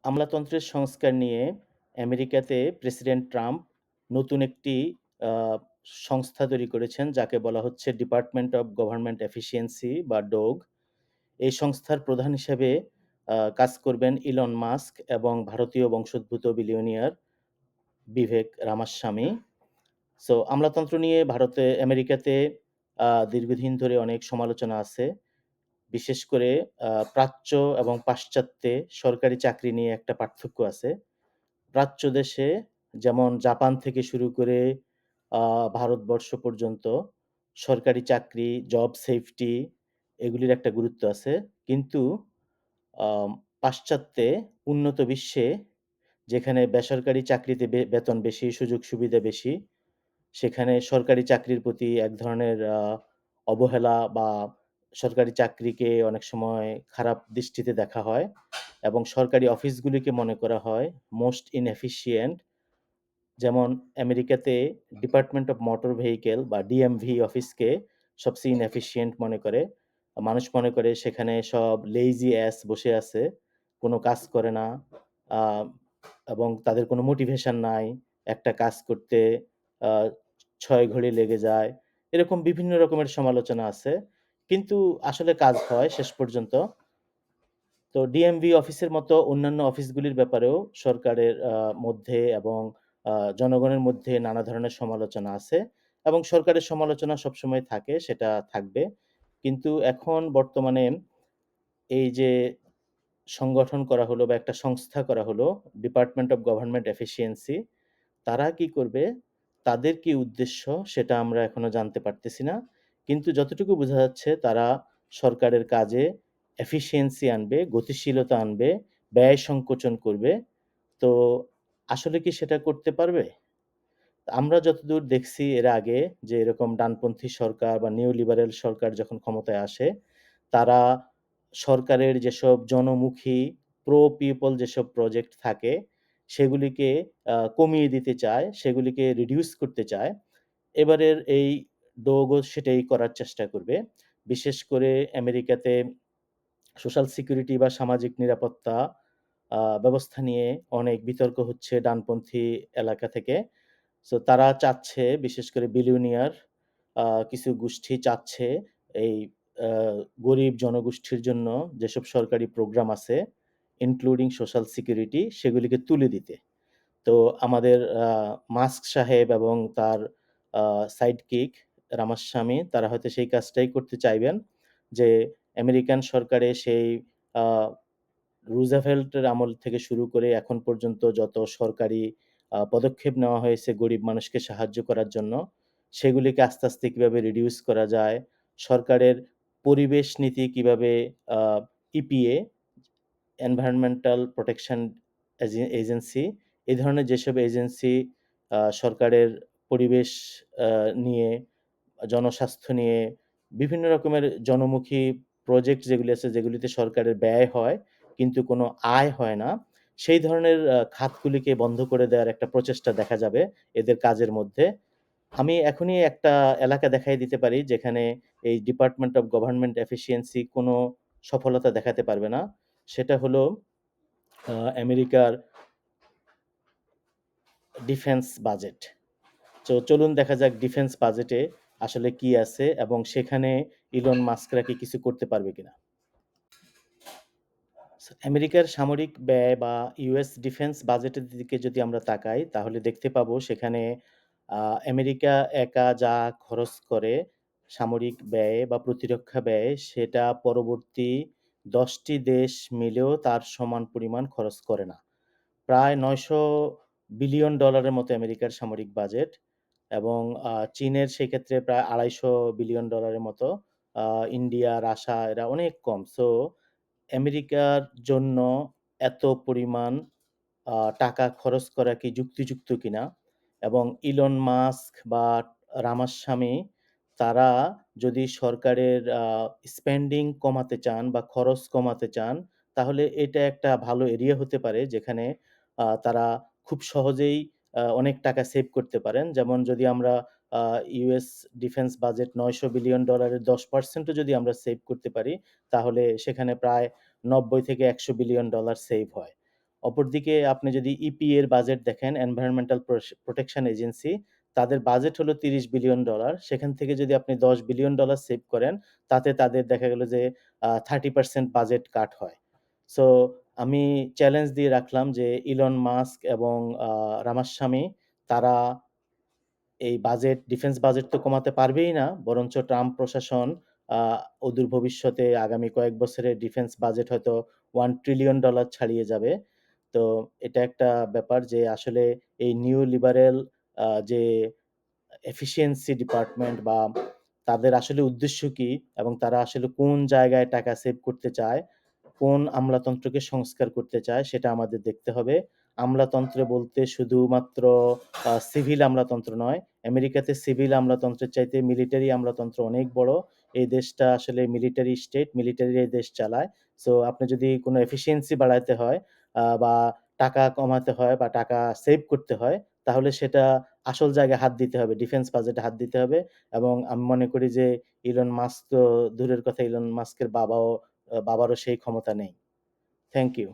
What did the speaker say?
আমলাতন্ত্রের সংস্কার নিয়ে আমেরিকাতে প্রেসিডেন্ট ট্রাম্প নতুন একটি আ সংস্থা তৈরি করেছেন, যাকে বলা হচ্ছে ডিপার্টমেন্ট অব গভর্নমেন্ট এফিসিয়েন্সি বা ডোগ। এই সংস্থার প্রধান হিসেবে কাজ করবেন ইলন মাস্ক এবং ভারতীয় বংশোদ্ভূত বিলিয়নিয়ার বিবেক রামাস্বামী। আমলাতন্ত্র নিয়ে আমেরিকাতে দীর্ঘদিন ধরে অনেক সমালোচনা আছে। বিশেষ করে প্রাচ্য এবং পাশ্চাত্যে সরকারি চাকরি নিয়ে একটা পার্থক্য আছে। প্রাচ্য দেশে যেমন জাপান থেকে শুরু করে আ ভারতবর্ষ পর্যন্ত সরকারি চাকরি, জব সেফটি এগুলির একটা গুরুত্ব আছে। কিন্তু পাশ্চাত্যে উন্নত বিশ্বে যেখানে বেসরকারি চাকরিতে বেতন বেশি, সুযোগ সুবিধা বেশি, সেখানে সরকারি চাকরির প্রতি এক ধরনের অবহেলা বা সরকারি চাকরিকে অনেক সময় খারাপ দৃষ্টিতে দেখা হয় এবং সরকারি অফিসগুলিকে মনে করা হয় মোস্ট ইনএফিশিয়েন্ট। যেমন আমেরিকাতে ডিপার্টমেন্ট অফ মোটর ভেহিকল বা ডিএমভি অফিসকে সবচেয়ে ইনএফিশিয়েন্ট মনে করে। মানুষ মনে করে সেখানে সব লেজি অ্যাস বসে আছে, কোনো কাজ করে না, আ এবং তাদের কোনো মোটিভেশন নাই। একটা কাজ করতে আ ৬ ঘড়ি লেগে যায়। এরকম বিভিন্ন রকমের সমালোচনা আছে। কিন্তু আসলে কাজ হয় শেষ পর্যন্ত। তো ডিএমভি অফিসের মতো অন্যান্য অফিসগুলির ব্যাপারেও সরকারের মধ্যে এবং জনগণের মধ্যে নানা ধরনের সমালোচনা আছে এবং সরকারের সমালোচনা সবসময় থাকে, সেটা থাকবে। কিন্তু এখন বর্তমানে এই যে সংগঠন করা হলো বা একটা সংস্থা করা হলো, ডিপার্টমেন্ট অফ গভর্নমেন্ট এফিসিয়েন্সি, তারা কি করবে? তাদের কি উদ্দেশ্য? সেটা আমরা এখনো জানতে পারতেছি না। কিন্তু যতটুকু বোঝা যাচ্ছে তারা সরকারের কাজে এফিসিয়েন্সি আনবে, গতিশীলতা আনবে, ব্যয় সংকোচন করবে। তো আসলে কি সেটা করতে পারবে? আমরা যতদূর দেখছি এর আগে যে এরকম ডানপন্থী সরকার বা নিউ লিবারেল সরকার যখন ক্ষমতায় আসে, তারা সরকারের যেসব জনমুখী প্রো পিপল যেসব প্রজেক্ট থাকে সেগুলিকে কমিয়ে দিতে চায়, সেগুলিকে রিডিউস করতে চায়। এবারের এই ডোগও সেটাই করার চেষ্টা করবে। বিশেষ করে আমেরিকাতে সোশ্যাল সিকিউরিটি বা সামাজিক নিরাপত্তা ব্যবস্থা নিয়ে অনেক বিতর্ক হচ্ছে ডানপন্থী এলাকা থেকে। তারা চাচ্ছে, বিশেষ করে বিলিয়নিয়ার কিছু গোষ্ঠী চাচ্ছে এই আ গরিব জনগোষ্ঠীর জন্য যেসব সরকারি প্রোগ্রাম আছে, ইনক্লুডিং সোশ্যাল সিকিউরিটি, সেগুলিকে তুলে দিতে। তো আমাদের মাস্ক সাহেব এবং তার আ সাইডকিক রামাস্বামী তারা হয়তো সেই কাজটাই করতে চাইবেন যে আমেরিকান সরকারে সেই আ রুজভেল্টের আমল থেকে শুরু করে এখন পর্যন্ত যত সরকারি পদক্ষেপ নেওয়া হয়েছে গরিব মানুষকে সাহায্য করার জন্য, সেগুলিকে আস্তে, আস্তে কিভাবে রিডিউস করা যায়, সরকারের পরিবেশ নীতি কিভাবে আ ইপিএ, এনভায়রনমেন্টাল প্রোটেকশন এজেন্সি, এই ধরনের যেসব এজেন্সি সরকারের পরিবেশ আ নিয়ে, জনস্বাস্থ্য নিয়ে বিভিন্ন রকমের জনমুখী প্রজেক্ট যেগুলি আছে, যেগুলিতে সরকারের ব্যয় হয় কিন্তু কোনো আয় হয় না, সেই ধরনের খাতগুলিকে বন্ধ করে দেওয়ার একটা প্রচেষ্টা দেখা যাবে এদের কাজের মধ্যে। আমি এখনই একটা এলাকা দেখাই দিতে পারি যেখানে এই ডিপার্টমেন্ট অফ গভর্নমেন্ট এফিসিয়েন্সি কোনো সফলতা দেখাতে পারবে না। সেটা হলো আমেরিকার ডিফেন্স বাজেট। চলুন দেখা যাক ডিফেন্স বাজেটে আসলে কি আছে এবং সেখানে ইলন মাস্করা কি কিছু করতে পারবে কিনা। আমেরিকার সামরিক ব্যয় বা ইউএস ডিফেন্স বাজেটের দিকে যদি আমরা তাকাই তাহলে দেখতে পাবো সেখানে আ আমেরিকা একা যা খরচ করে সামরিক ব্যয়ে বা প্রতিরক্ষা ব্যয়ে, সেটা পরবর্তী ১০ টি দেশ মিলেও তার সমান পরিমাণ খরচ করে না। প্রায় $৯০০ বিলিয়ন মতো আমেরিকার সামরিক বাজেট এবং চীনের সেক্ষেত্রে প্রায় $২৫০ বিলিয়ন মতো। আ ইন্ডিয়া, রাশিয়া এরা অনেক কম। আমেরিকার জন্য এত পরিমাণ টাকা খরচ করা কি যুক্তিযুক্ত কিনা? এবং ইলন মাস্ক বা রামাস্বামী তারা যদি সরকারের স্পেন্ডিং কমাতে চান বা খরচ কমাতে চান, তাহলে এটা একটা ভালো এরিয়া হতে পারে যেখানে তারা খুব সহজেই অনেক টাকা সেভ করতে পারেন। যেমন যদি আমরা আ ইউএস ডিফেন্স বাজেট $৯০০ বিলিয়ন এর ১০% ও যদি আমরা সেভ করতে পারি, তাহলে সেখানে প্রায় ৯০ থেকে $১০০ বিলিয়ন সেভ হয়। অপরদিকে আপনি যদি ইপি এর বাজেট দেখেন, এনভায়রনমেন্টাল প্রোটেকশন এজেন্সি, তাদের বাজেট হলো $30 বিলিয়ন। সেখান থেকে যদি আপনি $10 বিলিয়ন সেভ করেন, তাতে তাদের দেখা গেল যে 30% বাজেট কাট হয়। সো আমি চ্যালেঞ্জ দিয়ে রাখলাম যে ইলন মাস্ক এবং রামাস্বামী তারা এই বাজেট, ডিফেন্স বাজেট তো কমাতে পারবেই না, বরঞ্চ ট্রাম্প প্রশাসন আ অদূর ভবিষ্যতে আগামী কয়েক বছরে ডিফেন্স বাজেট হয়তো $1 ট্রিলিয়ন ছাড়িয়ে যাবে। তো এটা একটা ব্যাপার যে আসলে এই নিউ লিবারেল যে এফিশিয়েন্সি ডিপার্টমেন্ট বা তাদের আসলে উদ্দেশ্য কি এবং তারা আসলে কোন জায়গায় টাকা সেভ করতে চায়, কোন আমলাতন্ত্রকে সংস্কার করতে চায় সেটা আমাদের দেখতে হবে। আমলাতন্ত্র বলতে শুধুমাত্র সিভিল আমলাতন্ত্র নয়। আমেরিকাতে সিভিল আমলাতন্ত্রের চাইতে মিলিটারি আমলাতন্ত্র অনেক বড়। এই দেশটা আসলে মিলিটারি স্টেট, মিলিটারি এই দেশ চালায়। সো আপনি যদি কোনো এফিশিয়েন্সি বাড়াইতে হয় বা টাকা কমাতে হয় বা টাকা সেভ করতে হয়, তাহলে সেটা আসল জায়গায় হাত দিতে হবে। ডিফেন্স বাজেটে হাত দিতে হবে এবং আমি মনে করি যে ইলন মাস্ক তো দূরের কথা, ইলন মাস্কের বাবারও সেই ক্ষমতা নেই। Thank you.